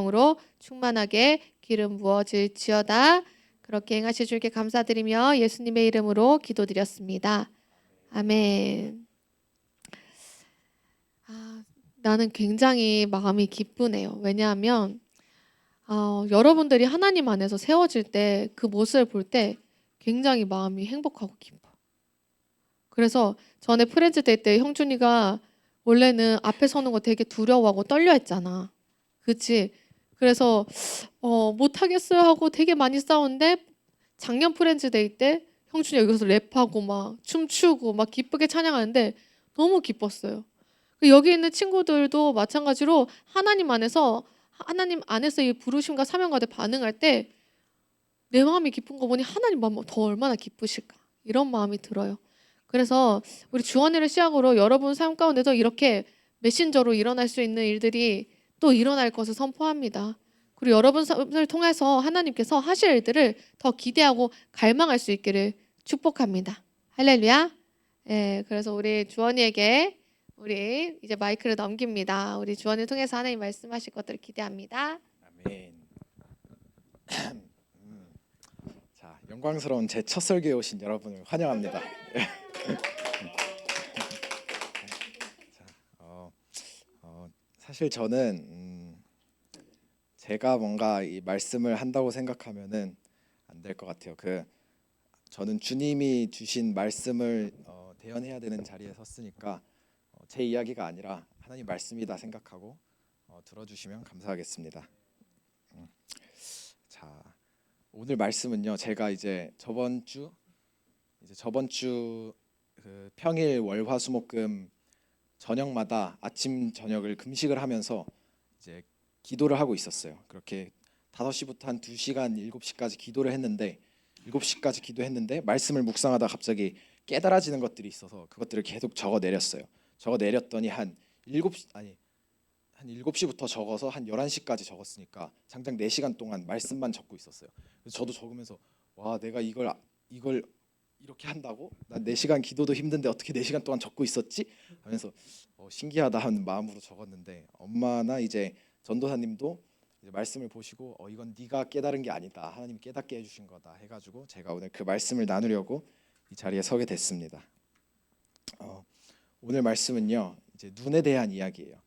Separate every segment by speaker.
Speaker 1: 으로 충만하게 기름 부어질지어다. 그렇게 행하실 줄께 감사드리며 예수님의 이름으로 기도드렸습니다. 아멘. 나는 굉장히 마음이 기쁘네요. 왜냐하면 여러분들이 하나님 안에서 세워질 때 그 모습을 볼 때 굉장히 마음이 행복하고 기뻐. 그래서 전에 프렌즈 데이 때 형준이가 원래는 앞에 서는 거 되게 두려워하고 떨려했잖아. 그치? 그래서 못하겠어요 하고 되게 많이 싸웠는데 작년 프렌즈 데이 때 형준이 여기서 랩하고 막 춤추고 막 기쁘게 찬양하는데 너무 기뻤어요. 여기 있는 친구들도 마찬가지로 하나님 안에서 이 부르심과 사명 가운데 반응할 때 내 마음이 기쁜 거 보니 하나님 마음 더 얼마나 기쁘실까 이런 마음이 들어요. 그래서 우리 주원이를 시작으로 여러분 삶 가운데도 이렇게 메신저로 일어날 수 있는 일들이 또 일어날 것을 선포합니다. 그리고 여러분 삶을 통해서 하나님께서 하실 일들을 더 기대하고 갈망할 수 있기를 축복합니다. 할렐루야. 예, 그래서 우리 주원이에게 우리 이제 마이크를 넘깁니다. 우리 주원을 통해서 하나님 말씀하실 것들을 기대합니다.
Speaker 2: 아멘. 자, 영광스러운 제 첫 설교에 오신 여러분을 환영합니다. 사실 저는 제가 뭔가 이 말씀을 한다고 생각하면은 안 될 것 같아요. 저는 주님이 주신 말씀을 대연해야 되는 자리에 섰으니까 제 이야기가 아니라 하나님 말씀이다 생각하고 들어주시면 감사하겠습니다. 자, 오늘 말씀은요. 제가 이제 저번 주 그 평일 월화수목금 저녁마다 아침 저녁을 금식을 하면서 이제 기도를 하고 있었어요. 그렇게 5시부터 한 2시간 7시까지 기도를 했는데 7시까지 기도했는데 말씀을 묵상하다 갑자기 깨달아지는 것들이 있어서 그것들을 계속 적어 내렸어요. 적어 내렸더니 한 7시부터 적어서 한 11시까지 적었으니까 장장 4시간 동안 말씀만 적고 있었어요. 그래서 저도 적으면서 와, 내가 이걸 이렇게 한다고? 난 4시간 기도도 힘든데 어떻게 4시간 동안 적고 있었지? 하면서 신기하다 하는 마음으로 적었는데 엄마나 이제 전도사님도 이제 말씀을 보시고 이건 네가 깨달은 게 아니다. 하나님이 깨닫게 해주신 거다 해가지고 제가 오늘 그 말씀을 나누려고 이 자리에 서게 됐습니다. 오늘 말씀은요. 이제 눈에 대한 이야기예요.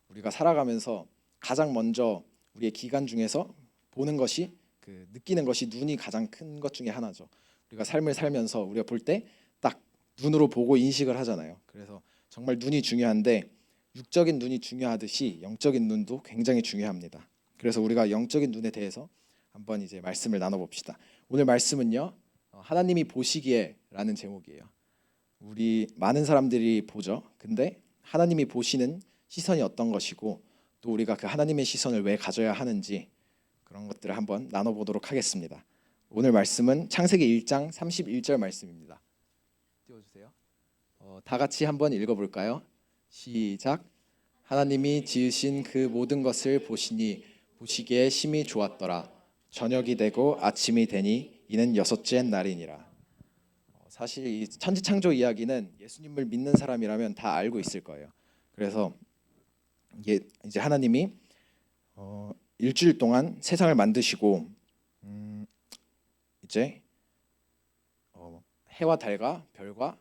Speaker 2: 우리가 살아가면서 가장 먼저 우리의 기간 중에서 보는 것이 느끼는 것이 눈이 가장 큰 것 중에 하나죠. 우리가 삶을 살면서 우리가 볼 때 딱 눈으로 보고 인식을 하잖아요. 그래서 정말 눈이 중요한데 육적인 눈이 중요하듯이 영적인 눈도 굉장히 중요합니다. 그래서 우리가 영적인 눈에 대해서 한번 이제 말씀을 나눠봅시다. 오늘 말씀은요. 하나님이 보시기에라는 제목이에요. 우리 많은 사람들이 보죠. 근데 하나님이 보시는 시선이 어떤 것이고 또 우리가 그 하나님의 시선을 왜 가져야 하는지 그런 것들을 한번 나눠보도록 하겠습니다. 오늘 말씀은 창세기 1장 31절 말씀입니다. 띄워주세요. 다 같이 한번 읽어볼까요? 시작. 하나님이 지으신 그 모든 것을 보시니 보시기에 심히 좋았더라. 저녁이 되고 아침이 되니 이는 6째 날이니라. 사실 이 천지창조 이야기는 예수님을 믿는 사람이라면 다 알고 있을 거예요. 그래서 이게 이제 하나님이 일주일 동안 세상을 만드시고 이제 해와 달과 별과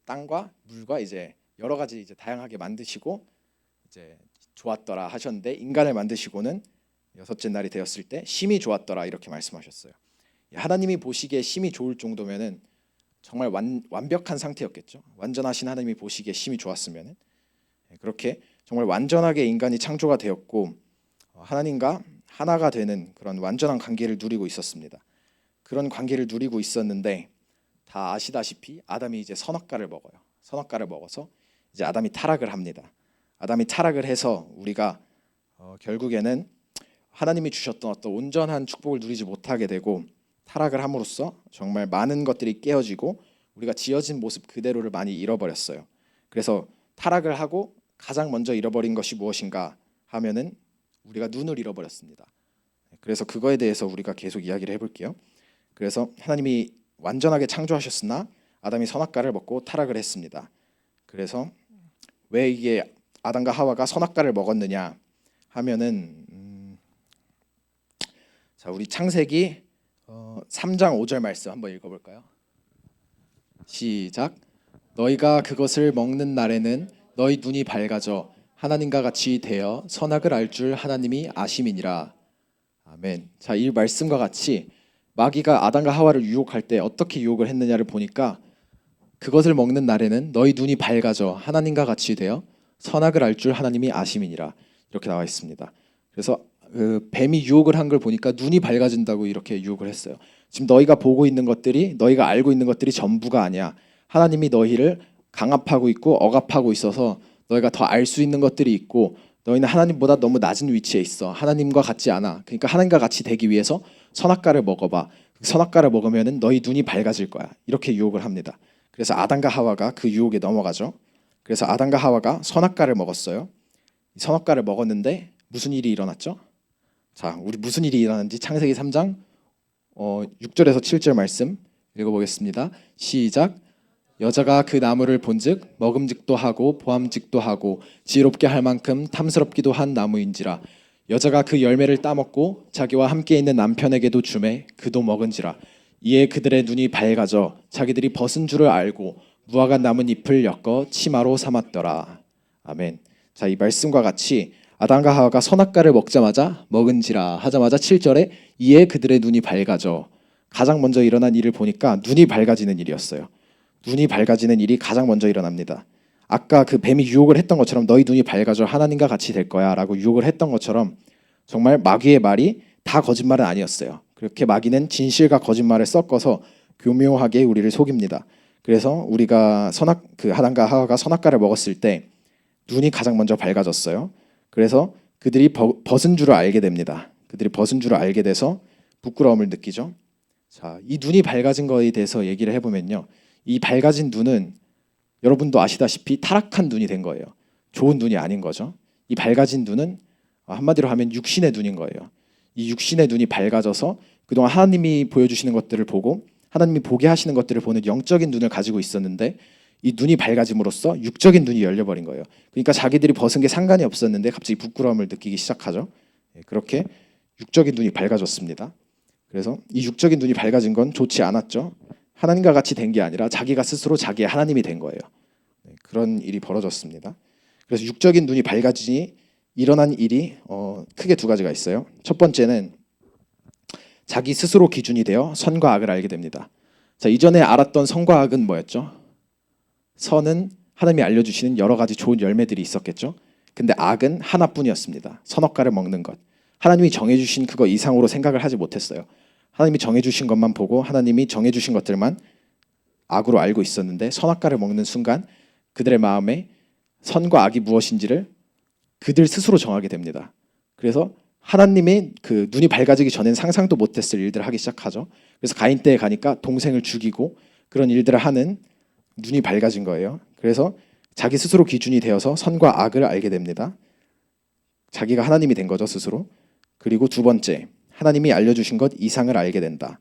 Speaker 2: 땅과 물과 이제 여러 가지 이제 다양하게 만드시고 이제 좋았더라 하셨는데 인간을 만드시고는 6째 날이 되었을 때 심히 좋았더라 이렇게 말씀하셨어요. 하나님이 보시기에 심히 좋을 정도면은 정말 완벽한 상태였겠죠. 완전하신 하나님이 보시기에 심히 좋았으면은 그렇게 정말 완전하게 인간이 창조가 되었고 하나님과 하나가 되는 그런 완전한 관계를 누리고 있었습니다. 그런 관계를 누리고 있었는데 다 아시다시피 아담이 이제 선악과를 먹어요. 선악과를 먹어서 이제 아담이 타락을 합니다. 아담이 타락을 해서 우리가 결국에는 하나님이 주셨던 어떤 온전한 축복을 누리지 못하게 되고 타락을 함으로써 정말 많은 것들이 깨어지고 우리가 지어진 모습 그대로를 많이 잃어버렸어요. 그래서 타락을 하고 가장 먼저 잃어버린 것이 무엇인가 하면은 우리가 눈을 잃어버렸습니다. 그래서 그거에 대해서 우리가 계속 이야기를 해볼게요. 그래서 하나님이 완전하게 창조하셨으나 아담이 선악과를 먹고 타락을 했습니다. 그래서 왜 이게 아담과 하와가 선악과를 먹었느냐 하면은 자, 우리 창세기 3장 5절 말씀 한번 읽어볼까요? 시작. 너희가 그것을 먹는 날에는 너희 눈이 밝아져 하나님과 같이 되어 선악을 알 줄 하나님이 아심이니라. 아멘. 자, 이 말씀과 같이 마귀가 아담과 하와를 유혹할 때 어떻게 유혹을 했느냐를 보니까 그것을 먹는 날에는 너희 눈이 밝아져 하나님과 같이 되어 선악을 알 줄 하나님이 아심이니라. 이렇게 나와 있습니다. 그래서 그 뱀이 유혹을 한 걸 보니까 눈이 밝아진다고 이렇게 유혹을 했어요. 지금 너희가 보고 있는 것들이, 너희가 알고 있는 것들이 전부가 아니야. 하나님이 너희를 강압하고 있고 억압하고 있어서 너희가 더 알 수 있는 것들이 있고, 너희는 하나님보다 너무 낮은 위치에 있어. 하나님과 같지 않아. 그러니까 하나님과 같이 되기 위해서 선악과를 먹어봐. 선악과를 먹으면은 너희 눈이 밝아질 거야. 이렇게 유혹을 합니다. 그래서 아담과 하와가 그 유혹에 넘어가죠. 그래서 아담과 하와가 선악과를 먹었어요. 선악과를 먹었는데 무슨 일이 일어났죠? 자, 우리 무슨 일이 일어났는지 창세기 3장 6절에서 7절 말씀 읽어보겠습니다. 시작. 여자가 그 나무를 본즉 먹음직도 하고 보암직도 하고 지혜롭게 할 만큼 탐스럽기도 한 나무인지라. 여자가 그 열매를 따먹고 자기와 함께 있는 남편에게도 주매 그도 먹은지라. 이에 그들의 눈이 밝아져 자기들이 벗은 줄을 알고 무화과 나무 잎을 엮어 치마로 삼았더라. 아멘. 자, 이 말씀과 같이 아담과 하와가 선악과를 먹자마자 먹은지라 하자마자 7절에 이에 그들의 눈이 밝아져, 가장 먼저 일어난 일을 보니까 눈이 밝아지는 일이었어요. 눈이 밝아지는 일이 가장 먼저 일어납니다. 아까 그 뱀이 유혹을 했던 것처럼 너희 눈이 밝아져 하나님과 같이 될 거야 라고 유혹을 했던 것처럼 정말 마귀의 말이 다 거짓말은 아니었어요. 그렇게 마귀는 진실과 거짓말을 섞어서 교묘하게 우리를 속입니다. 그래서 우리가 아담과 하와가 선악과를 먹었을 때 눈이 가장 먼저 밝아졌어요. 그래서 그들이 벗은 줄을 알게 됩니다. 그들이 벗은 줄을 알게 돼서 부끄러움을 느끼죠. 자, 이 눈이 밝아진 거에 대해서 얘기를 해보면요, 이 밝아진 눈은 여러분도 아시다시피 타락한 눈이 된 거예요. 좋은 눈이 아닌 거죠. 이 밝아진 눈은 한마디로 하면 육신의 눈인 거예요. 이 육신의 눈이 밝아져서 그동안 하나님이 보여주시는 것들을 보고 하나님이 보게 하시는 것들을 보는 영적인 눈을 가지고 있었는데, 이 눈이 밝아짐으로써 육적인 눈이 열려버린 거예요. 그러니까 자기들이 벗은 게 상관이 없었는데 갑자기 부끄러움을 느끼기 시작하죠. 그렇게 육적인 눈이 밝아졌습니다. 그래서 이 육적인 눈이 밝아진 건 좋지 않았죠. 하나님과 같이 된 게 아니라 자기가 스스로 자기의 하나님이 된 거예요. 그런 일이 벌어졌습니다. 그래서 육적인 눈이 밝아지니 일어난 일이 크게 두 가지가 있어요. 첫 번째는 자기 스스로 기준이 되어 선과 악을 알게 됩니다. 자, 이전에 알았던 선과 악은 뭐였죠? 선은 하나님이 알려주시는 여러 가지 좋은 열매들이 있었겠죠. 근데 악은 하나뿐이었습니다. 선악과를 먹는 것. 하나님이 정해주신 그거 이상으로 생각을 하지 못했어요. 하나님이 정해주신 것만 보고 하나님이 정해주신 것들만 악으로 알고 있었는데, 선악과를 먹는 순간 그들의 마음에 선과 악이 무엇인지를 그들 스스로 정하게 됩니다. 그래서 하나님의 그 눈이 밝아지기 전엔 상상도 못했을 일들을 하기 시작하죠. 그래서 가인 때에 가니까 동생을 죽이고 그런 일들을 하는 눈이 밝아진 거예요. 그래서 자기 스스로 기준이 되어서 선과 악을 알게 됩니다. 자기가 하나님이 된 거죠, 스스로. 그리고 두 번째, 하나님이 알려주신 것 이상을 알게 된다.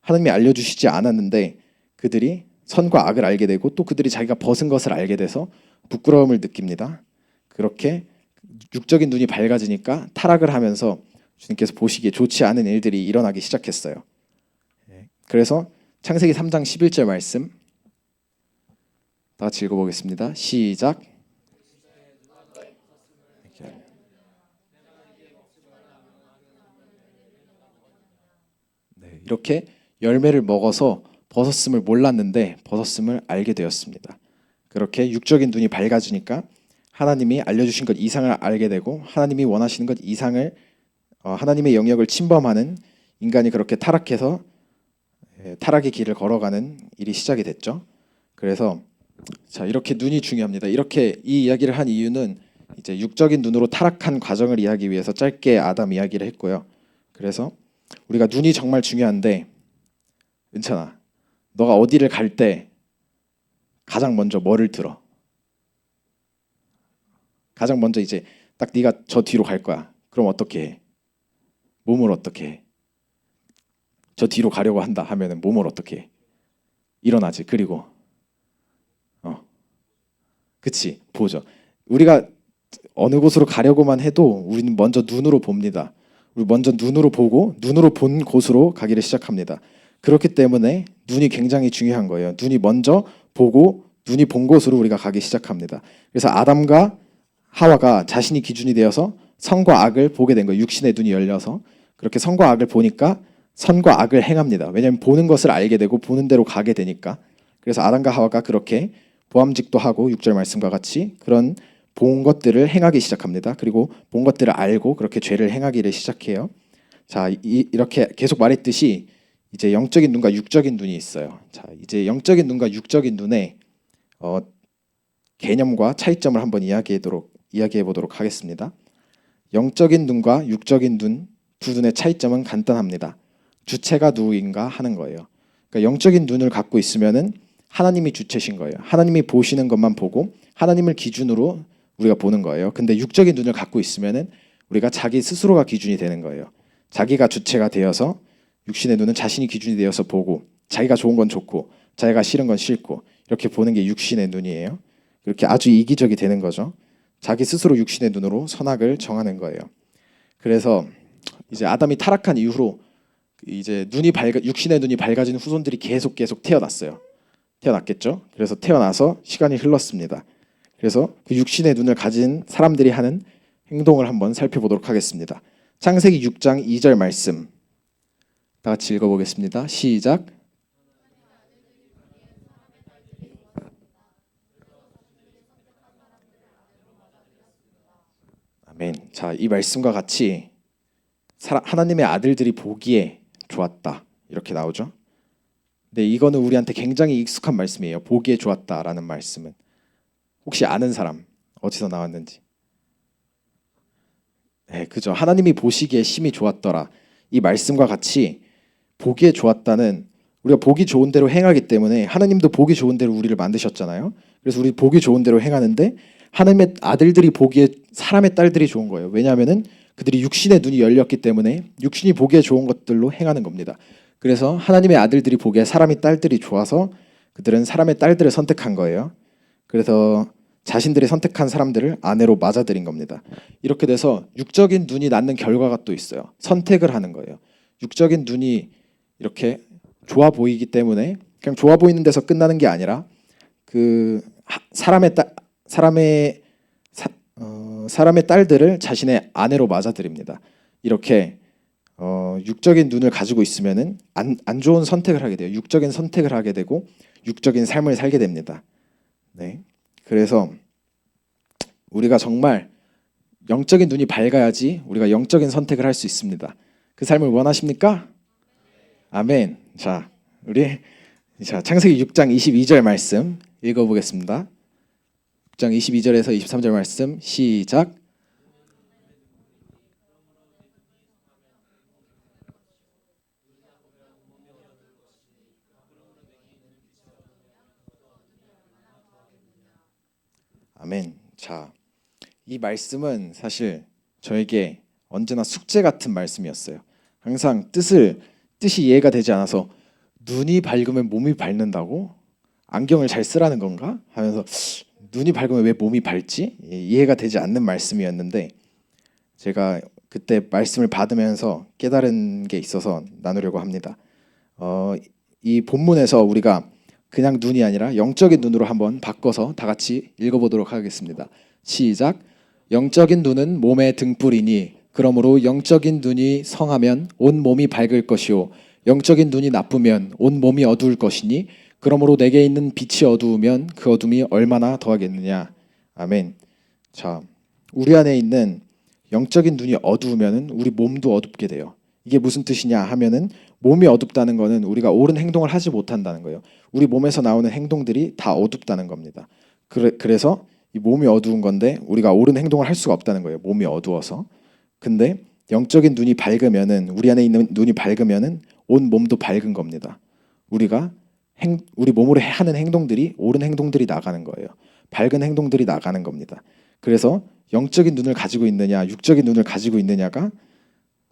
Speaker 2: 하나님이 알려주시지 않았는데 그들이 선과 악을 알게 되고 또 그들이 자기가 벗은 것을 알게 돼서 부끄러움을 느낍니다. 그렇게 육적인 눈이 밝아지니까 타락을 하면서 주님께서 보시기에 좋지 않은 일들이 일어나기 시작했어요. 그래서 창세기 3장 11절 말씀 다 같이 읽어보겠습니다. 시작. 네, 이렇게 열매를 먹어서 벗었음을 몰랐는데 벗었음을 알게 되었습니다. 그렇게 육적인 눈이 밝아지니까 하나님이 알려주신 것 이상을 알게 되고 하나님이 원하시는 것 이상을 하나님의 영역을 침범하는 인간이 그렇게 타락해서 타락의 길을 걸어가는 일이 시작이 됐죠. 그래서 자, 이렇게 눈이 중요합니다. 이렇게 이 이야기를 한 이유는 이제 육적인 눈으로 타락한 과정을 이해하기 위해서 짧게 아담 이야기를 했고요. 그래서 우리가 눈이 정말 중요한데, 은찬아, 너가 어디를 갈 때 가장 먼저 뭐를 들어? 가장 먼저 이제 딱 네가 저 뒤로 갈 거야. 그럼 어떻게 해? 몸을 어떻게 해? 저 뒤로 가려고 한다 하면은 몸을 어떻게 해? 일어나지. 그리고 그치, 보죠. 우리가 어느 곳으로 가려고만 해도 우리는 먼저 눈으로 봅니다. 우리 먼저 눈으로 보고 눈으로 본 곳으로 가기를 시작합니다. 그렇기 때문에 눈이 굉장히 중요한 거예요. 눈이 먼저 보고 눈이 본 곳으로 우리가 가기 시작합니다. 그래서 아담과 하와가 자신이 기준이 되어서 선과 악을 보게 된 거예요. 육신의 눈이 열려서 그렇게 선과 악을 보니까 선과 악을 행합니다. 왜냐하면 보는 것을 알게 되고 보는 대로 가게 되니까. 그래서 아담과 하와가 그렇게 보암직도 하고 6절 말씀과 같이 그런 본 것들을 행하기 시작합니다. 그리고 본 것들을 알고 그렇게 죄를 행하기를 시작해요. 자, 이렇게 계속 말했듯이 이제 영적인 눈과 육적인 눈이 있어요. 자, 이제 영적인 눈과 육적인 눈의 개념과 차이점을 한번 이야기해 보도록 하겠습니다. 영적인 눈과 육적인 눈 두 눈의 차이점은 간단합니다. 주체가 누구인가 하는 거예요. 그러니까 영적인 눈을 갖고 있으면은 하나님이 주체신 거예요. 하나님이 보시는 것만 보고 하나님을 기준으로 우리가 보는 거예요. 근데 육적인 눈을 갖고 있으면은 우리가 자기 스스로가 기준이 되는 거예요. 자기가 주체가 되어서 육신의 눈은 자신이 기준이 되어서 보고 자기가 좋은 건 좋고 자기가 싫은 건 싫고 이렇게 보는 게 육신의 눈이에요. 그렇게 아주 이기적이 되는 거죠. 자기 스스로 육신의 눈으로 선악을 정하는 거예요. 그래서 이제 아담이 타락한 이후로 이제 육신의 눈이 밝아진 후손들이 계속 태어났겠죠. 그래서 태어나서 시간이 흘렀습니다. 그래서 그 육신의 눈을 가진 사람들이 하는 행동을 한번 살펴보도록 하겠습니다. 창세기 6장 2절 말씀 다 같이 읽어보겠습니다. 시작. 아멘. 자, 이 말씀과 같이 하나님의 아들들이 보기에 좋았다 이렇게 나오죠. 근데 이거는 우리한테 굉장히 익숙한 말씀이에요. 보기에 좋았다라는 말씀은 혹시 아는 사람 어디서 나왔는지? 네, 그죠. 하나님이 보시기에 심히 좋았더라. 이 말씀과 같이 보기에 좋았다는 우리가 보기 좋은 대로 행하기 때문에 하나님도 보기 좋은 대로 우리를 만드셨잖아요. 그래서 우리 보기 좋은 대로 행하는데 하나님의 아들들이 보기에 사람의 딸들이 좋은 거예요. 왜냐하면은 그들이 육신의 눈이 열렸기 때문에 육신이 보기에 좋은 것들로 행하는 겁니다. 그래서 하나님의 아들들이 보기에 사람의 딸들이 좋아서 그들은 사람의 딸들을 선택한 거예요. 그래서 자신들이 선택한 사람들을 아내로 맞아들인 겁니다. 이렇게 돼서 육적인 눈이 낳는 결과가 또 있어요. 선택을 하는 거예요. 육적인 눈이 이렇게 좋아 보이기 때문에 그냥 좋아 보이는 데서 끝나는 게 아니라 그 사람의 딸들을 자신의 아내로 맞아들입니다. 이렇게 육적인 눈을 가지고 있으면은 안 좋은 선택을 하게 돼요. 육적인 선택을 하게 되고 육적인 삶을 살게 됩니다. 네. 그래서 우리가 정말 영적인 눈이 밝아야지 우리가 영적인 선택을 할 수 있습니다. 그 삶을 원하십니까? 아멘. 자, 창세기 6장 22절 말씀 읽어보겠습니다. 6장 22절에서 23절 말씀 시작. 아멘. 자, 이 말씀은 사실 저에게 언제나 숙제 같은 말씀이었어요. 항상 뜻이 이해가 되지 않아서 눈이 밝으면 몸이 밝는다고? 안경을 잘 쓰라는 건가? 하면서 눈이 밝으면 왜 몸이 밝지? 이해가 되지 않는 말씀이었는데 제가 그때 말씀을 받으면서 깨달은 게 있어서 나누려고 합니다. 이 본문에서 우리가 그냥 눈이 아니라 영적인 눈으로 한번 바꿔서 다 같이 읽어보도록 하겠습니다. 시작. 영적인 눈은 몸의 등불이니 그러므로 영적인 눈이 성하면 온 몸이 밝을 것이요 영적인 눈이 나쁘면 온 몸이 어두울 것이니 그러므로 내게 있는 빛이 어두우면 그 어둠이 얼마나 더하겠느냐. 아멘. 자, 우리 안에 있는 영적인 눈이 어두우면은 우리 몸도 어둡게 돼요. 이게 무슨 뜻이냐 하면은 몸이 어둡다는 거는 우리가 옳은 행동을 하지 못한다는 거예요. 우리 몸에서 나오는 행동들이 다 어둡다는 겁니다. 그래서 이 몸이 어두운 건데 우리가 옳은 행동을 할 수가 없다는 거예요. 몸이 어두워서. 근데 영적인 눈이 밝으면은 우리 안에 있는 눈이 밝으면은 온 몸도 밝은 겁니다. 우리 몸으로 하는 행동들이 옳은 행동들이 나가는 거예요. 밝은 행동들이 나가는 겁니다. 그래서 영적인 눈을 가지고 있느냐, 육적인 눈을 가지고 있느냐가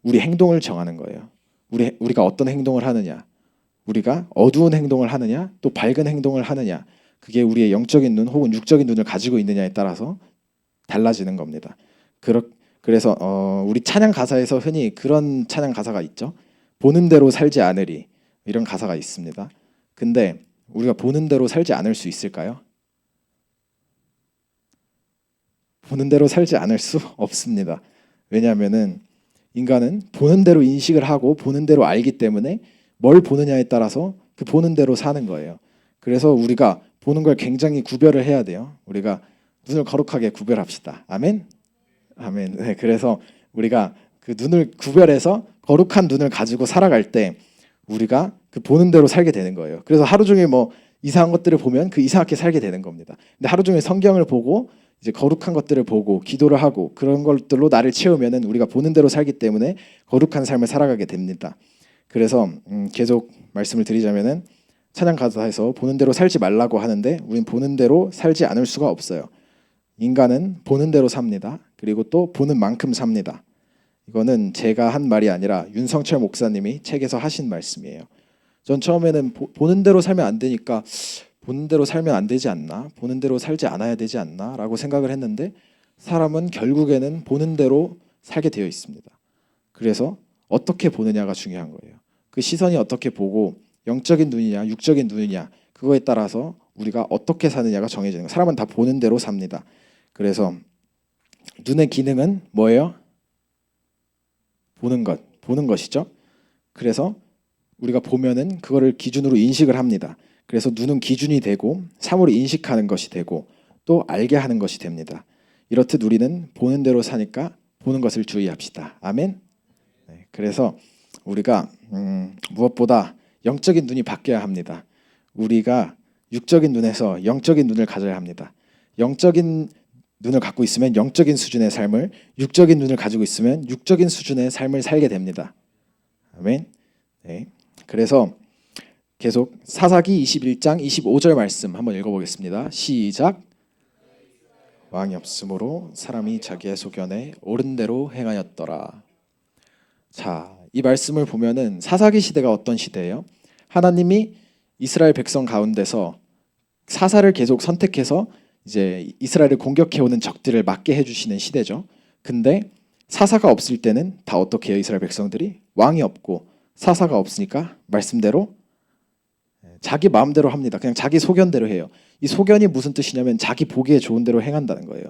Speaker 2: 우리 행동을 정하는 거예요. 우리가 어떤 행동을 하느냐, 우리가 어두운 행동을 하느냐, 또 밝은 행동을 하느냐, 그게 우리의 영적인 눈 혹은 육적인 눈을 가지고 있느냐에 따라서 달라지는 겁니다. 그래서 우리 찬양 가사에서 흔히 그런 찬양 가사가 있죠. 보는 대로 살지 않으리, 이런 가사가 있습니다. 근데 우리가 보는 대로 살지 않을 수 있을까요? 보는 대로 살지 않을 수 없습니다. 왜냐하면은 인간은 보는 대로 인식을 하고 보는 대로 알기 때문에 뭘 보느냐에 따라서 그 보는 대로 사는 거예요. 그래서 우리가 보는 걸 굉장히 구별을 해야 돼요. 우리가 눈을 거룩하게 구별합시다. 아멘. 아멘. 네, 그래서 우리가 그 눈을 구별해서 거룩한 눈을 가지고 살아갈 때 우리가 그 보는 대로 살게 되는 거예요. 그래서 하루 종일 뭐 이상한 것들을 보면 그 이상하게 살게 되는 겁니다. 근데 하루 종일 성경을 보고 이제 거룩한 것들을 보고 기도를 하고 그런 것들로 나를 채우면은 우리가 보는 대로 살기 때문에 거룩한 삶을 살아가게 됩니다. 그래서 계속 말씀을 드리자면은 찬양 가사에서 보는 대로 살지 말라고 하는데 우린 보는 대로 살지 않을 수가 없어요. 인간은 보는 대로 삽니다. 그리고 또 보는 만큼 삽니다. 이거는 제가 한 말이 아니라 윤성철 목사님이 책에서 하신 말씀이에요. 전 처음에는 보는 대로 살면 안 되니까 보는 대로 살면 안 되지 않나? 보는 대로 살지 않아야 되지 않나? 라고 생각을 했는데 사람은 결국에는 보는 대로 살게 되어 있습니다. 그래서 어떻게 보느냐가 중요한 거예요. 그 시선이 어떻게 보고 영적인 눈이냐 육적인 눈이냐 그거에 따라서 우리가 어떻게 사느냐가 정해지는 거예요. 사람은 다 보는 대로 삽니다. 그래서 눈의 기능은 뭐예요? 보는 것이죠. 그래서 우리가 보면은 그거를 기준으로 인식을 합니다. 그래서 눈은 기준이 되고 사물을 인식하는 것이 되고 또 알게 하는 것이 됩니다. 이렇듯 우리는 보는 대로 사니까 보는 것을 주의합시다. 아멘. 네, 그래서 우리가 무엇보다 영적인 눈이 바뀌어야 합니다. 우리가 육적인 눈에서 영적인 눈을 가져야 합니다. 영적인 눈을 갖고 있으면 영적인 수준의 삶을, 육적인 눈을 가지고 있으면 육적인 수준의 삶을 살게 됩니다. 아멘. 네. 그래서 계속 사사기 21장 25절 말씀 한번 읽어보겠습니다. 시작. 왕이 없으므로 사람이 자기의 소견에 옳은 대로 행하였더라. 자, 이 말씀을 보면은 사사기 시대가 어떤 시대예요? 하나님이 이스라엘 백성 가운데서 사사를 계속 선택해서 이제 이스라엘을 공격해오는 적들을 막게 해주시는 시대죠. 근데 사사가 없을 때는 다 어떻게 해요? 이스라엘 백성들이 왕이 없고 사사가 없으니까 말씀대로 자기 마음대로 합니다. 그냥 자기 소견대로 해요. 이 소견이 무슨 뜻이냐면 자기 보기에 좋은 대로 행한다는 거예요.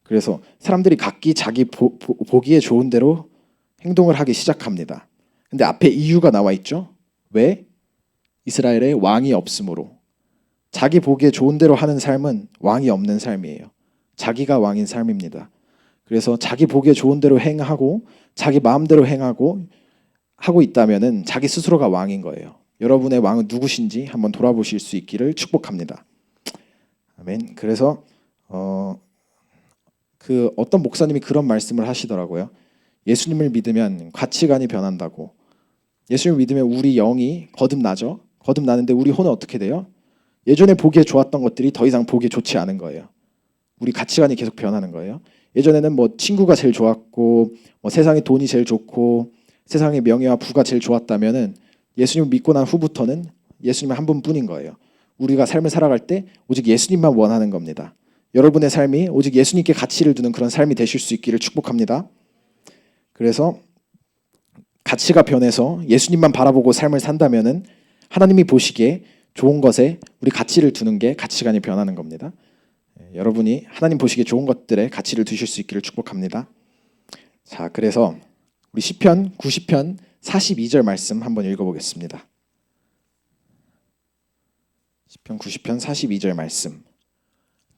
Speaker 2: 그래서 사람들이 각기 자기 보기에 좋은 대로 행동을 하기 시작합니다. 근데 앞에 이유가 나와 있죠. 왜? 이스라엘에 왕이 없으므로. 자기 보기에 좋은 대로 하는 삶은 왕이 없는 삶이에요. 자기가 왕인 삶입니다. 그래서 자기 보기에 좋은 대로 행하고 자기 마음대로 행하고 하고 있다면은 자기 스스로가 왕인 거예요. 여러분의 왕은 누구신지 한번 돌아보실 수 있기를 축복합니다. 아멘. 그래서 그 어떤 목사님이 그런 말씀을 하시더라고요. 예수님을 믿으면 가치관이 변한다고. 예수님을 믿으면 우리 영이 거듭나죠. 거듭나는데 우리 혼은 어떻게 돼요? 예전에 보기에 좋았던 것들이 더 이상 보기에 좋지 않은 거예요. 우리 가치관이 계속 변하는 거예요. 예전에는 뭐 친구가 제일 좋았고 뭐 세상에 돈이 제일 좋고 세상의 명예와 부가 제일 좋았다면은 예수님을 믿고 난 후부터는 예수님은 한 분뿐인 거예요. 우리가 삶을 살아갈 때 오직 예수님만 원하는 겁니다. 여러분의 삶이 오직 예수님께 가치를 두는 그런 삶이 되실 수 있기를 축복합니다. 그래서 가치가 변해서 예수님만 바라보고 삶을 산다면은 하나님이 보시기에 좋은 것에 우리 가치를 두는 게 가치관이 변하는 겁니다. 여러분이 하나님 보시기에 좋은 것들에 가치를 두실 수 있기를 축복합니다. 자, 그래서 우리 시편 90편 42절 말씀 한번 읽어보겠습니다. 시편 90편 42절 말씀.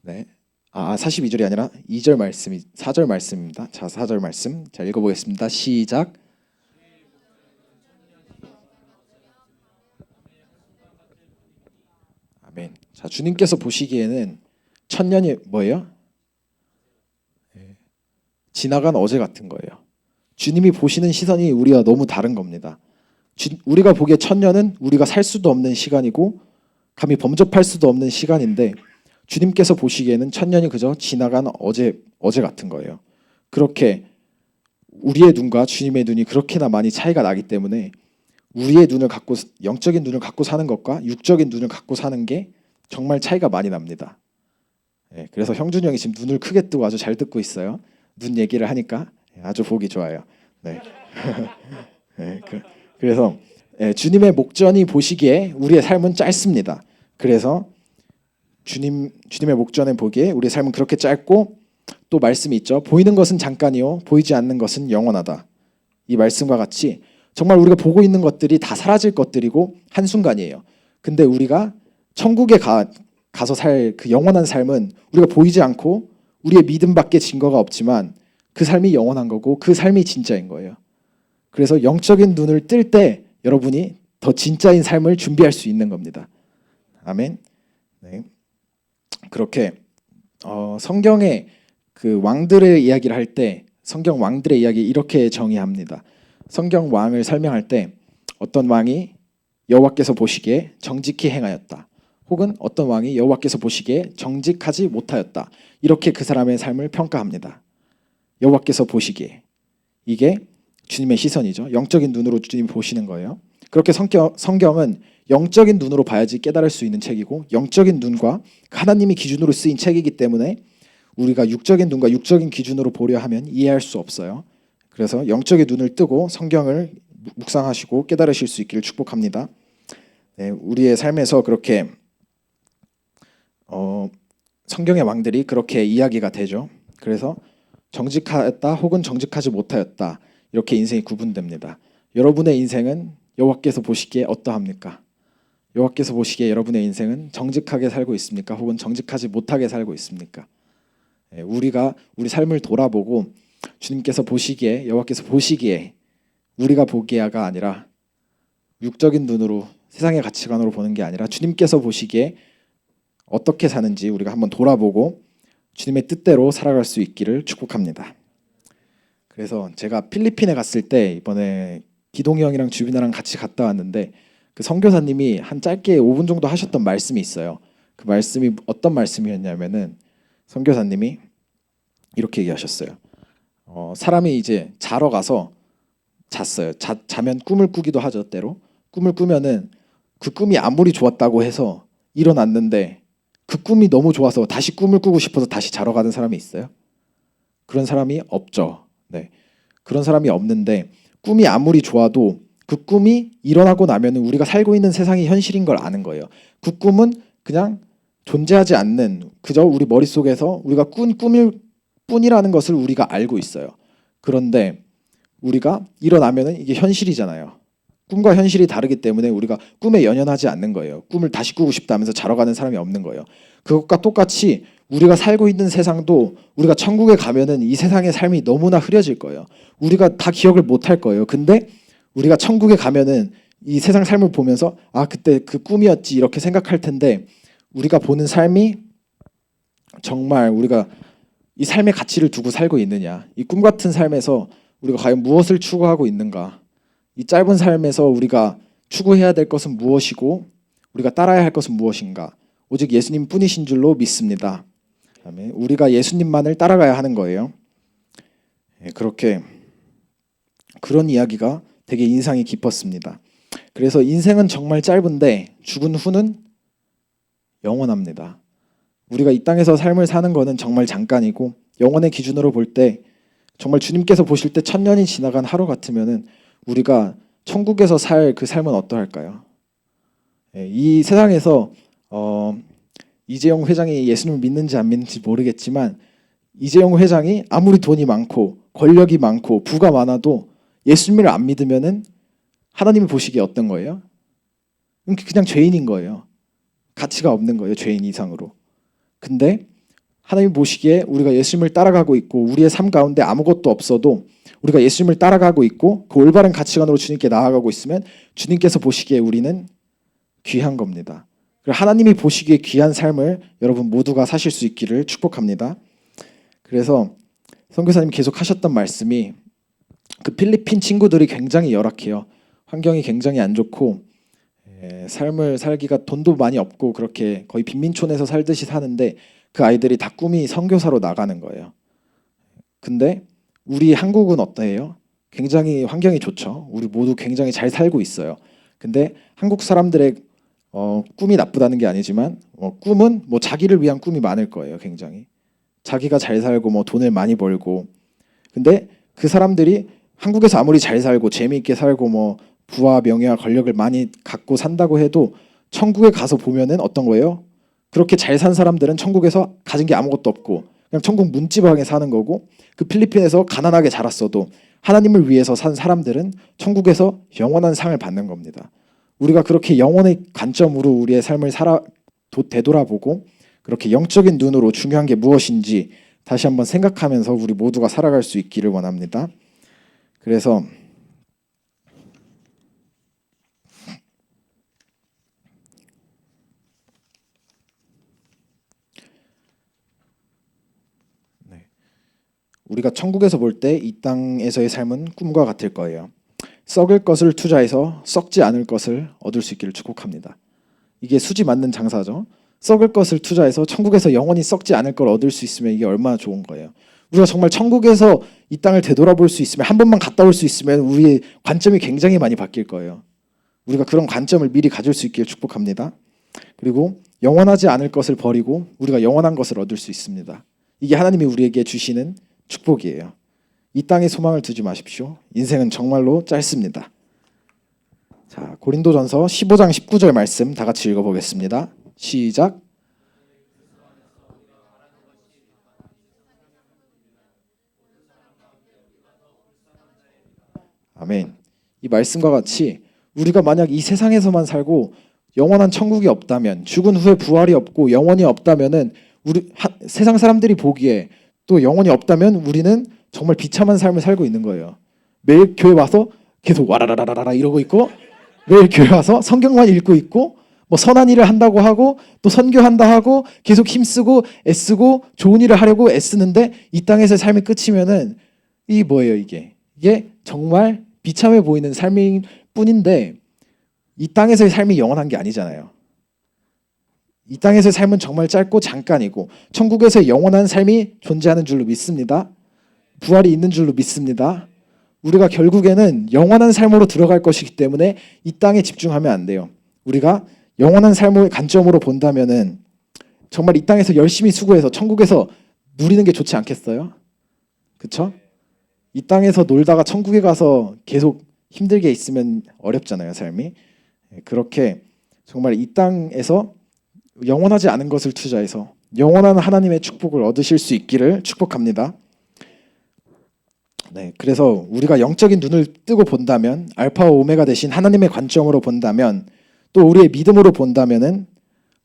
Speaker 2: 네. 42절이 아니라 2절 말씀이 4절 말씀입니다. 자, 4절 말씀. 자, 읽어보겠습니다. 시작. 아멘. 자, 주님께서 보시기에는 천년이 뭐예요? 지나간 어제 같은 거예요. 주님이 보시는 시선이 우리가 너무 다른 겁니다. 우리가 보기에 천년은 우리가 살 수도 없는 시간이고 감히 범접할 수도 없는 시간인데 주님께서 보시기에는 천년이 그저 지나간 어제 같은 거예요. 그렇게 우리의 눈과 주님의 눈이 그렇게나 많이 차이가 나기 때문에 우리의 눈을 갖고 영적인 눈을 갖고 사는 것과 육적인 눈을 갖고 사는 게 정말 차이가 많이 납니다. 그래서 형준이 형이 지금 눈을 크게 뜨고 아주 잘 듣고 있어요. 눈 얘기를 하니까 아주 보기 좋아요. 네. 네, 그래서 주님의 목전이 보시기에 우리의 삶은 짧습니다. 그래서 주님의 목전에 보기에 우리의 삶은 그렇게 짧고 또 말씀이 있죠. 보이는 것은 잠깐이요 보이지 않는 것은 영원하다. 이 말씀과 같이 정말 우리가 보고 있는 것들이 다 사라질 것들이고 한순간이에요. 근데 우리가 천국에 가서 살 그 영원한 삶은 우리가 보이지 않고 우리의 믿음밖에 증거가 없지만 그 삶이 영원한 거고 그 삶이 진짜인 거예요. 그래서 영적인 눈을 뜰 때 여러분이 더 진짜인 삶을 준비할 수 있는 겁니다. 아멘. 네. 그렇게 성경의 그 왕들의 이야기를 할 때 성경 왕들의 이야기 이렇게 정의합니다. 성경 왕을 설명할 때 어떤 왕이 여호와께서 보시기에 정직히 행하였다. 혹은 어떤 왕이 여호와께서 보시기에 정직하지 못하였다. 이렇게 그 사람의 삶을 평가합니다. 여호와께서 보시기에 이게 주님의 시선이죠. 영적인 눈으로 주님이 보시는 거예요. 그렇게 성경은 영적인 눈으로 봐야지 깨달을 수 있는 책이고 영적인 눈과 하나님이 기준으로 쓰인 책이기 때문에 우리가 육적인 눈과 육적인 기준으로 보려 하면 이해할 수 없어요. 그래서 영적인 눈을 뜨고 성경을 묵상하시고 깨달으실 수 있기를 축복합니다. 네, 우리의 삶에서 그렇게 성경의 왕들이 그렇게 이야기가 되죠. 그래서 정직하였다 혹은 정직하지 못하였다 이렇게 인생이 구분됩니다. 여러분의 인생은 여호와께서 보시기에 어떠합니까? 여호와께서 보시기에 여러분의 인생은 정직하게 살고 있습니까? 혹은 정직하지 못하게 살고 있습니까? 우리가 우리 삶을 돌아보고 주님께서 보시기에 여호와께서 보시기에 우리가 보기야가 아니라 육적인 눈으로 세상의 가치관으로 보는 게 아니라 주님께서 보시기에 어떻게 사는지 우리가 한번 돌아보고 주님의 뜻대로 살아갈 수 있기를 축복합니다. 그래서 제가 필리핀에 갔을 때 이번에 기동이 형이랑 주빈아랑 같이 갔다 왔는데 그 선교사님이 한 짧게 5분 정도 하셨던 말씀이 있어요. 그 말씀이 어떤 말씀이었냐면은 선교사님이 이렇게 얘기하셨어요. 사람이 이제 자러 가서 잤어요. 자면 꿈을 꾸기도 하죠. 때로 꿈을 꾸면은 그 꿈이 아무리 좋았다고 해서 일어났는데 그 꿈이 너무 좋아서 다시 꿈을 꾸고 싶어서 다시 자러 가는 사람이 있어요? 그런 사람이 없죠. 네, 그런 사람이 없는데 꿈이 아무리 좋아도 그 꿈이 일어나고 나면은 우리가 살고 있는 세상이 현실인 걸 아는 거예요. 그 꿈은 그냥 존재하지 않는 그저 우리 머릿속에서 우리가 꾼 꿈일 뿐이라는 것을 우리가 알고 있어요. 그런데 우리가 일어나면은 이게 현실이잖아요. 꿈과 현실이 다르기 때문에 우리가 꿈에 연연하지 않는 거예요. 꿈을 다시 꾸고 싶다면서 자러 가는 사람이 없는 거예요. 그것과 똑같이 우리가 살고 있는 세상도 우리가 천국에 가면은 이 세상의 삶이 너무나 흐려질 거예요. 우리가 다 기억을 못 할 거예요. 근데 우리가 천국에 가면은 이 세상 삶을 보면서 아 그때 그 꿈이었지 이렇게 생각할 텐데 우리가 보는 삶이 정말 우리가 이 삶의 가치를 두고 살고 있느냐, 이 꿈 같은 삶에서 우리가 과연 무엇을 추구하고 있는가, 이 짧은 삶에서 우리가 추구해야 될 것은 무엇이고 우리가 따라야 할 것은 무엇인가, 오직 예수님 뿐이신 줄로 믿습니다. 아멘. 우리가 예수님만을 따라가야 하는 거예요. 그렇게 그런 이야기가 되게 인상이 깊었습니다. 그래서 인생은 정말 짧은데 죽은 후는 영원합니다. 우리가 이 땅에서 삶을 사는 거는 정말 잠깐이고 영원의 기준으로 볼 때 정말 주님께서 보실 때 1000년이 지나간 하루 같으면은 우리가 천국에서 살 그 삶은 어떠할까요? 이 세상에서 이재용 회장이 예수님을 믿는지 안 믿는지 모르겠지만 이재용 회장이 아무리 돈이 많고 권력이 많고 부가 많아도 예수님을 안 믿으면은 하나님이 보시기에 어떤 거예요? 그냥 죄인인 거예요. 가치가 없는 거예요. 죄인 이상으로. 근데 하나님 보시기에 우리가 예수님을 따라가고 있고 우리의 삶 가운데 아무것도 없어도 우리가 예수님을 따라가고 있고 그 올바른 가치관으로 주님께 나아가고 있으면 주님께서 보시기에 우리는 귀한 겁니다. 그리고 하나님이 보시기에 귀한 삶을 여러분 모두가 사실 수 있기를 축복합니다. 그래서 선교사님 계속 하셨던 말씀이 그 필리핀 친구들이 굉장히 열악해요. 환경이 굉장히 안 좋고 삶을 살기가 돈도 많이 없고 그렇게 거의 빈민촌에서 살듯이 사는데 그 아이들이 다 꿈이 선교사로 나가는 거예요. 근데 우리 한국은 어때요? 굉장히 환경이 좋죠. 우리 모두 굉장히 잘 살고 있어요. 근데 한국 사람들의 꿈이 나쁘다는 게 아니지만 꿈은 뭐 자기를 위한 꿈이 많을 거예요. 굉장히 자기가 잘 살고 뭐 돈을 많이 벌고 근데 그 사람들이 한국에서 아무리 잘 살고 재미있게 살고 뭐 부와 명예와 권력을 많이 갖고 산다고 해도 천국에 가서 보면은 어떤 거예요? 그렇게 잘 산 사람들은 천국에서 가진 게 아무것도 없고 그냥 천국 문지방에 사는 거고, 그 필리핀에서 가난하게 자랐어도 하나님을 위해서 산 사람들은 천국에서 영원한 상을 받는 겁니다. 우리가 그렇게 영혼의 관점으로 우리의 삶을 되돌아보고 그렇게 영적인 눈으로 중요한 게 무엇인지 다시 한번 생각하면서 우리 모두가 살아갈 수 있기를 원합니다. 그래서 우리가 천국에서 볼 때 이 땅에서의 삶은 꿈과 같을 거예요. 썩을 것을 투자해서 썩지 않을 것을 얻을 수 있기를 축복합니다. 이게 수지 맞는 장사죠. 썩을 것을 투자해서 천국에서 영원히 썩지 않을 걸 얻을 수 있으면 이게 얼마나 좋은 거예요. 우리가 정말 천국에서 이 땅을 되돌아볼 수 있으면, 한 번만 갔다 올 수 있으면 우리의 관점이 굉장히 많이 바뀔 거예요. 우리가 그런 관점을 미리 가질 수 있기를 축복합니다. 그리고 영원하지 않을 것을 버리고 우리가 영원한 것을 얻을 수 있습니다. 이게 하나님이 우리에게 주시는 축복이에요. 이 땅에 소망을 두지 마십시오. 인생은 정말로 짧습니다. 자, 고린도전서 15장 19절 말씀 다 같이 읽어보겠습니다. 시작. 아멘. 이 말씀과 같이 우리가 만약 이 세상에서만 살고 영원한 천국이 없다면, 죽은 후에 부활이 없고 영원히 없다면은 세상 사람들이 보기에 또 영원히 없다면 우리는 정말 비참한 삶을 살고 있는 거예요. 매일 교회 와서 계속 와라라라라라 이러고 있고, 매일 교회 와서 성경만 읽고 있고, 뭐 선한 일을 한다고 하고 또 선교한다 하고 계속 힘쓰고 애쓰고 좋은 일을 하려고 애쓰는데 이 땅에서의 삶이 끝이면은 이 뭐예요 이게 정말 비참해 보이는 삶일 뿐인데, 이 땅에서의 삶이 영원한 게 아니잖아요. 이 땅에서의 삶은 정말 짧고 잠깐이고 천국에서의 영원한 삶이 존재하는 줄로 믿습니다. 부활이 있는 줄로 믿습니다. 우리가 결국에는 영원한 삶으로 들어갈 것이기 때문에 이 땅에 집중하면 안 돼요. 우리가 영원한 삶을 관점으로 본다면은 정말 이 땅에서 열심히 수고해서 천국에서 누리는 게 좋지 않겠어요? 그렇죠? 이 땅에서 놀다가 천국에 가서 계속 힘들게 있으면 어렵잖아요, 삶이. 그렇게 정말 이 땅에서 영원하지 않은 것을 투자해서 영원한 하나님의 축복을 얻으실 수 있기를 축복합니다. 네, 그래서 우리가 영적인 눈을 뜨고 본다면, 알파와 오메가 되신 하나님의 관점으로 본다면, 또 우리의 믿음으로 본다면은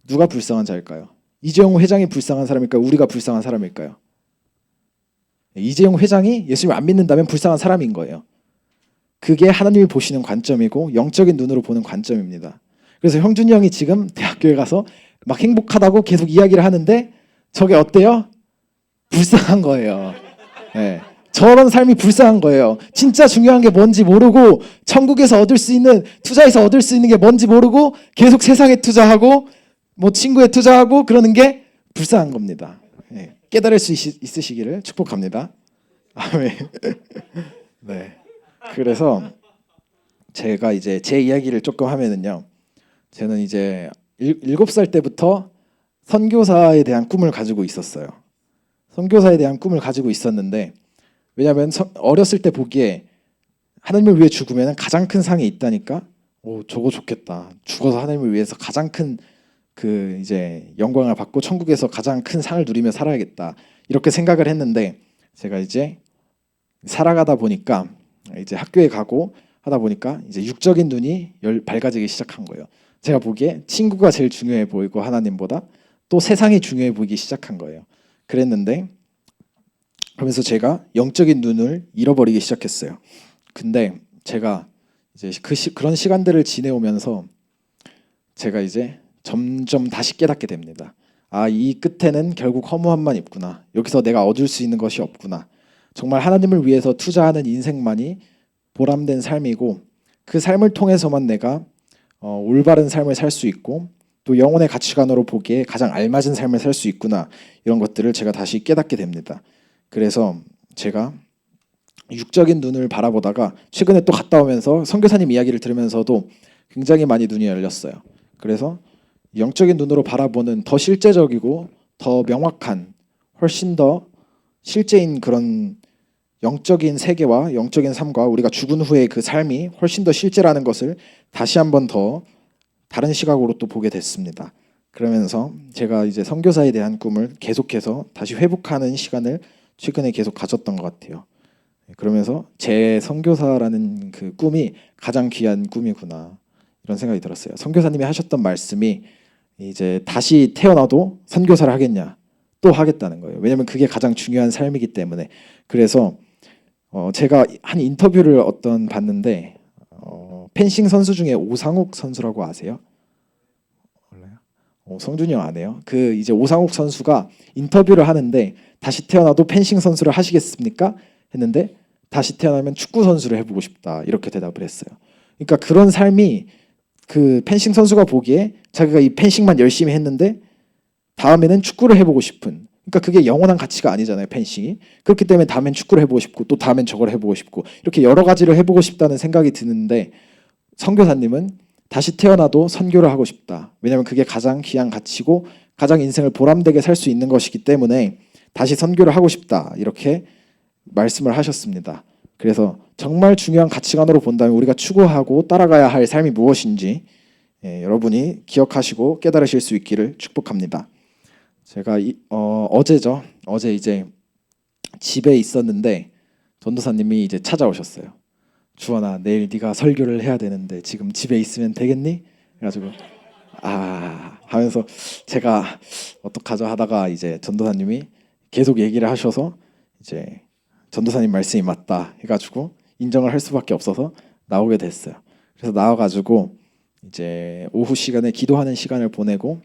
Speaker 2: 누가 불쌍한 자일까요? 이재용 회장이 불쌍한 사람일까요? 우리가 불쌍한 사람일까요? 이재용 회장이 예수님을 안 믿는다면 불쌍한 사람인 거예요. 그게 하나님이 보시는 관점이고 영적인 눈으로 보는 관점입니다. 그래서 형준이 형이 지금 대학교에 가서 막 행복하다고 계속 이야기를 하는데 저게 어때요? 불쌍한 거예요. 네. 저런 삶이 불쌍한 거예요. 진짜 중요한 게 뭔지 모르고 천국에서 얻을 수 있는, 투자해서 얻을 수 있는 게 뭔지 모르고 계속 세상에 투자하고 뭐 친구에 투자하고 그러는 게 불쌍한 겁니다. 네. 깨달을 수 있으시기를 축복합니다. 아멘. 네. 그래서 제가 이제 제 이야기를 조금 하면은요, 저는 이제 7살 때부터 선교사에 대한 꿈을 가지고 있었어요. 선교사에 대한 꿈을 가지고 있었는데, 왜냐하면 어렸을 때 보기에 하나님을 위해 죽으면 가장 큰 상이 있다니까, 오 저거 좋겠다. 죽어서 하나님을 위해서 가장 큰 그 이제 영광을 받고 천국에서 가장 큰 상을 누리며 살아야겠다, 이렇게 생각을 했는데, 제가 이제 살아가다 보니까 이제 학교에 가고 하다 보니까 이제 육적인 눈이 밝아지기 시작한 거예요. 제가 보기에 친구가 제일 중요해 보이고 하나님보다 또 세상이 중요해 보이기 시작한 거예요. 그랬는데 그러면서 제가 영적인 눈을 잃어버리기 시작했어요. 근데 제가 이제 그런 시간들을 지내오면서 제가 이제 점점 다시 깨닫게 됩니다. 아, 이 끝에는 결국 허무함만 있구나. 여기서 내가 얻을 수 있는 것이 없구나. 정말 하나님을 위해서 투자하는 인생만이 보람된 삶이고, 그 삶을 통해서만 내가 올바른 삶을 살 수 있고 또 영혼의 가치관으로 보기에 가장 알맞은 삶을 살 수 있구나, 이런 것들을 제가 다시 깨닫게 됩니다. 그래서 제가 육적인 눈을 바라보다가 최근에 또 갔다 오면서 선교사님 이야기를 들으면서도 굉장히 많이 눈이 열렸어요. 그래서 영적인 눈으로 바라보는 더 실제적이고 더 명확한, 훨씬 더 실제인 그런 영적인 세계와 영적인 삶과 우리가 죽은 후의 그 삶이 훨씬 더 실제라는 것을 다시 한번 더 다른 시각으로 또 보게 됐습니다. 그러면서 제가 이제 선교사에 대한 꿈을 계속해서 다시 회복하는 시간을 최근에 계속 가졌던 것 같아요. 그러면서 제 선교사라는 그 꿈이 가장 귀한 꿈이구나 이런 생각이 들었어요. 선교사님이 하셨던 말씀이 이제 다시 태어나도 선교사를 하겠냐? 또 하겠다는 거예요. 왜냐하면 그게 가장 중요한 삶이기 때문에. 그래서 제가 한 인터뷰를 봤는데 펜싱 선수 중에 오상욱 선수라고 아세요? 몰라요? 성준이 형 아네요. 그 이제 오상욱 선수가 인터뷰를 하는데 다시 태어나도 펜싱 선수를 하시겠습니까? 했는데 다시 태어나면 축구 선수를 해보고 싶다 이렇게 대답을 했어요. 그러니까 그런 삶이 그 펜싱 선수가 보기에 자기가 이 펜싱만 열심히 했는데 다음에는 축구를 해보고 싶은, 그러니까 그게 영원한 가치가 아니잖아요, 펜싱이. 그렇기 때문에 다음엔 축구를 해보고 싶고 또 다음엔 저걸 해보고 싶고 이렇게 여러 가지를 해보고 싶다는 생각이 드는데 선교사님은 다시 태어나도 선교를 하고 싶다. 왜냐하면 그게 가장 귀한 가치고 가장 인생을 보람되게 살 수 있는 것이기 때문에 다시 선교를 하고 싶다 이렇게 말씀을 하셨습니다. 그래서 정말 중요한 가치관으로 본다면 우리가 추구하고 따라가야 할 삶이 무엇인지 여러분이 기억하시고 깨달으실 수 있기를 축복합니다. 제가 어제죠. 어제 이제 집에 있었는데 전도사님이 이제 찾아오셨어요. 주원아, 내일 네가 설교를 해야 되는데 지금 집에 있으면 되겠니? 그래가지고 하면서 제가 어떡하죠 하다가 이제 전도사님이 계속 얘기를 하셔서 이제 전도사님 말씀이 맞다 해가지고 인정을 할 수밖에 없어서 나오게 됐어요. 그래서 나와가지고 이제 오후 시간에 기도하는 시간을 보내고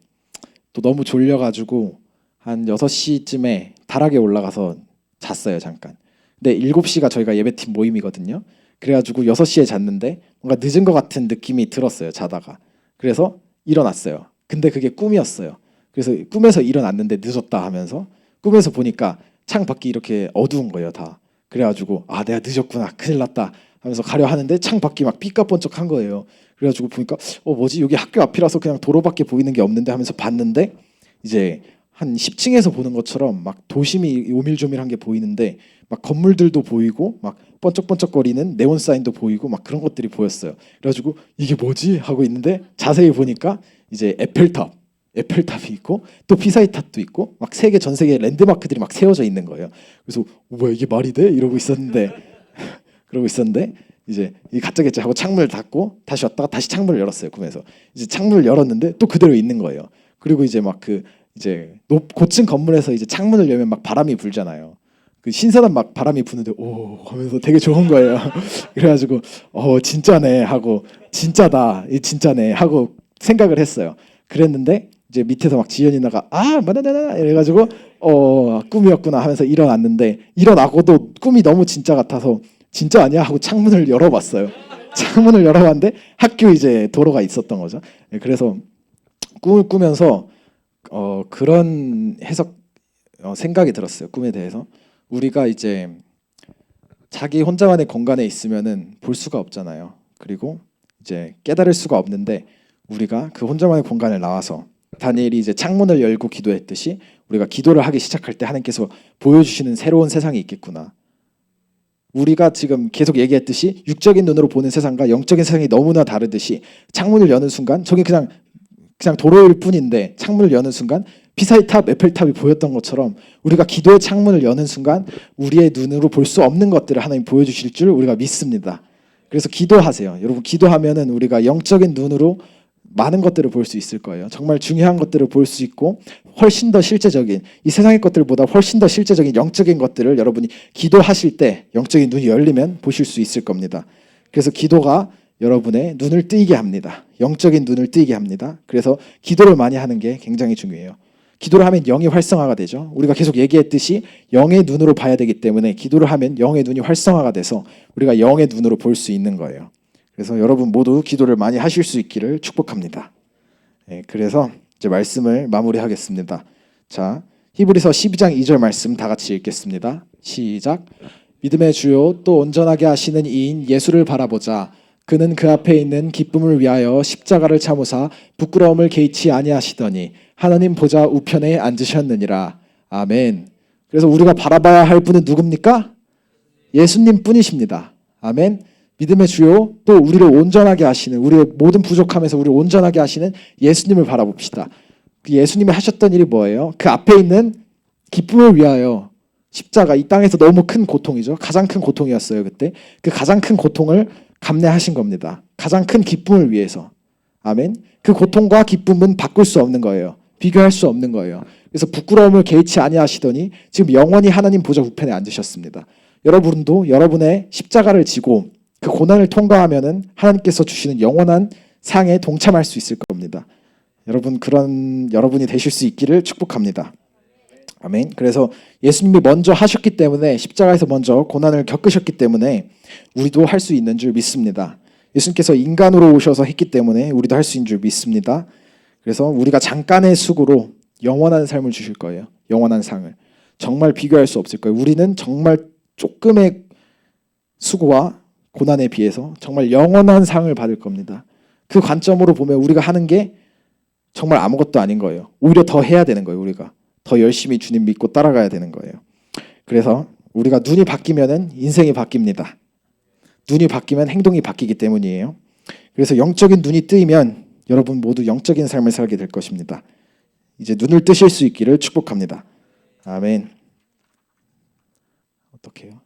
Speaker 2: 또 너무 졸려가지고 한 6시쯤에 다락에 올라가서 잤어요 잠깐. 근데 7시가 저희가 예배팀 모임이거든요. 그래가지고 6시에 잤는데 뭔가 늦은 것 같은 느낌이 들었어요 자다가. 그래서 일어났어요. 근데 그게 꿈이었어요. 그래서 꿈에서 일어났는데 늦었다 하면서 꿈에서 보니까 창 밖이 이렇게 어두운 거예요 다. 그래가지고 내가 늦었구나 큰일 났다 하면서 가려 하는데 창 밖이 막 삐까번쩍한 거예요. 그래가지고 보니까 뭐지 여기 학교 앞이라서 그냥 도로밖에 보이는 게 없는데 하면서 봤는데 이제 한 10층에서 보는 것처럼 막 도심이 오밀조밀한 게 보이는데 막 건물들도 보이고 막 번쩍번쩍거리는 네온 사인도 보이고 막 그런 것들이 보였어요. 그래가지고 이게 뭐지 하고 있는데 자세히 보니까 이제 에펠탑이 있고 또 피사이탑도 있고 막 전 세계 랜드마크들이 막 세워져 있는 거예요. 그래서 뭐야 이게 말이 돼? 이러고 있었는데 이제 이 가짜겠지 하고 창문을 닫고 다시 왔다가 다시 창문을 열었어요 꿈에서. 이제 창문을 열었는데 또 그대로 있는 거예요. 그리고 이제 막 이제 고층 건물에서 이제 창문을 열면 막 바람이 불잖아요. 그 신선한 막 바람이 부는데 오 하면서 되게 좋은 거예요. 그래가지고 진짜네 하고 진짜다 이 진짜네 하고 생각을 했어요. 그랬는데 이제 밑에서 막 지연이 나가 맞나나나 이래가지고 꿈이었구나 하면서 일어났는데 일어나고도 꿈이 너무 진짜 같아서 진짜 아니야 하고 창문을 열어봤어요. 창문을 열어봤는데 학교 이제 도로가 있었던 거죠. 그래서 꿈을 꾸면서 그런 생각이 들었어요. 꿈에 대해서. 우리가 이제 자기 혼자만의 공간에 있으면은 볼 수가 없잖아요. 그리고 이제 깨달을 수가 없는데 우리가 그 혼자만의 공간을 나와서 다니엘이 이제 창문을 열고 기도했듯이 우리가 기도를 하기 시작할 때 하나님께서 보여주시는 새로운 세상이 있겠구나. 우리가 지금 계속 얘기했듯이 육적인 눈으로 보는 세상과 영적인 세상이 너무나 다르듯이 창문을 여는 순간 저게 그냥 도로일 뿐인데 창문을 여는 순간 피사이탑, 에펠탑이 보였던 것처럼 우리가 기도의 창문을 여는 순간 우리의 눈으로 볼 수 없는 것들을 하나님 보여주실 줄 우리가 믿습니다. 그래서 기도하세요. 여러분 기도하면은 우리가 영적인 눈으로 많은 것들을 볼 수 있을 거예요. 정말 중요한 것들을 볼 수 있고 훨씬 더 실제적인 이 세상의 것들보다 훨씬 더 실제적인 영적인 것들을 여러분이 기도하실 때 영적인 눈이 열리면 보실 수 있을 겁니다. 그래서 기도가 여러분의 눈을 뜨이게 합니다. 영적인 눈을 뜨이게 합니다. 그래서 기도를 많이 하는 게 굉장히 중요해요. 기도를 하면 영이 활성화가 되죠. 우리가 계속 얘기했듯이 영의 눈으로 봐야 되기 때문에 기도를 하면 영의 눈이 활성화가 돼서 우리가 영의 눈으로 볼 수 있는 거예요. 그래서 여러분 모두 기도를 많이 하실 수 있기를 축복합니다. 그래서 이제 말씀을 마무리하겠습니다. 자, 히브리서 12장 2절 말씀 다 같이 읽겠습니다. 시작. 믿음의 주요 또 온전하게 하시는 이인 예수를 바라보자. 그는 그 앞에 있는 기쁨을 위하여 십자가를 참으사 부끄러움을 개의치 아니하시더니 하나님 보좌 우편에 앉으셨느니라. 아멘. 그래서 우리가 바라봐야 할 분은 누굽니까? 예수님 뿐이십니다. 아멘. 믿음의 주요 또 우리를 온전하게 하시는, 우리의 모든 부족함에서 우리를 온전하게 하시는 예수님을 바라봅시다. 그 예수님이 하셨던 일이 뭐예요? 그 앞에 있는 기쁨을 위하여 십자가, 이 땅에서 너무 큰 고통이죠. 가장 큰 고통이었어요 그때. 그 가장 큰 고통을 감내하신 겁니다. 가장 큰 기쁨을 위해서. 아멘. 그 고통과 기쁨은 바꿀 수 없는 거예요. 비교할 수 없는 거예요. 그래서 부끄러움을 개의치 아니하시더니 지금 영원히 하나님 보좌 우편에 앉으셨습니다. 여러분도 여러분의 십자가를 지고 그 고난을 통과하면은 하나님께서 주시는 영원한 상에 동참할 수 있을 겁니다. 여러분, 그런 여러분이 되실 수 있기를 축복합니다. 아멘. 그래서 예수님이 먼저 하셨기 때문에, 십자가에서 먼저 고난을 겪으셨기 때문에 우리도 할 수 있는 줄 믿습니다. 예수님께서 인간으로 오셔서 했기 때문에 우리도 할 수 있는 줄 믿습니다. 그래서 우리가 잠깐의 수고로 영원한 삶을 주실 거예요. 영원한 상을. 정말 비교할 수 없을 거예요. 우리는 정말 조금의 수고와 고난에 비해서 정말 영원한 상을 받을 겁니다. 그 관점으로 보면 우리가 하는 게 정말 아무것도 아닌 거예요. 오히려 더 해야 되는 거예요. 우리가 더 열심히 주님 믿고 따라가야 되는 거예요. 그래서 우리가 눈이 바뀌면은 인생이 바뀝니다. 눈이 바뀌면 행동이 바뀌기 때문이에요. 그래서 영적인 눈이 뜨이면 여러분 모두 영적인 삶을 살게 될 것입니다. 이제 눈을 뜨실 수 있기를 축복합니다. 아멘. 어떻게 해요?